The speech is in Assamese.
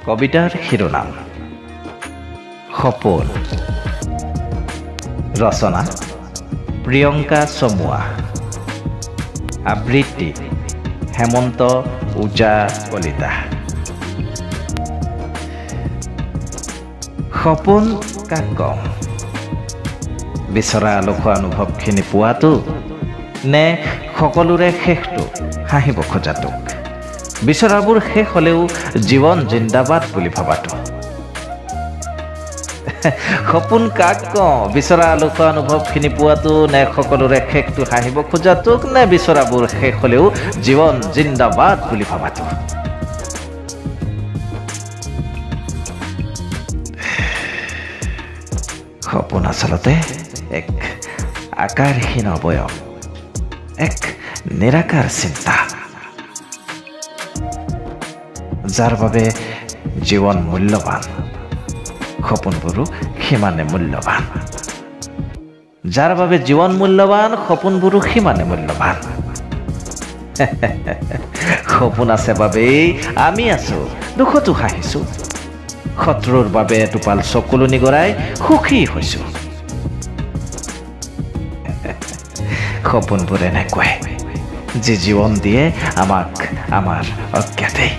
কবিতাৰ শিৰোনাম সপোন। ৰচনা প্ৰিয়ংকা চমুৱা। আবৃত্তি হেমন্ত ওজা কলিতা। সপোন কাক কওঁ? বিচৰা আলোকৰ অনুভৱখিনি পোৱাটো নে সকলোৰে শেষটো হাঁহিব খোজাটোক? বিচৰাবোৰ শেষ হ'লেও জীৱন জিন্দাবাদ বুলি ভাবাটো। সপোন কাক কওঁ? বিচৰা আলোকৰ অনুভৱখিনি পোৱাটো নে সকলোৰে শেষটো হাঁহিব খোজাটোক নে বিচৰাবোৰ শেষ হ'লেও জীৱন জিন্দাবাদ বুলি ভাবাটো? সপোন আচলতে এক আকাৰহীন অৱয়ব, এক নিৰাকাৰ চিন্তা, যাৰ বাবে জীৱন মূল্যৱান, সপোনবোৰো সিমানে মূল্যৱান। যাৰ বাবে জীৱন মূল্যৱান, সপোনবোৰো সিমানে মূল্যৱান। সপোন আছে বাবেই আমি আছো, দুখতো হাঁহিছো। শত্ৰুৰ বাবে এটোপাল চকুলো নিগৰাই সুখী হৈছো। সপোনবোৰ এনেকুৱাই যি জীৱন দিয়ে আমাক আমাৰ অজ্ঞাতেই।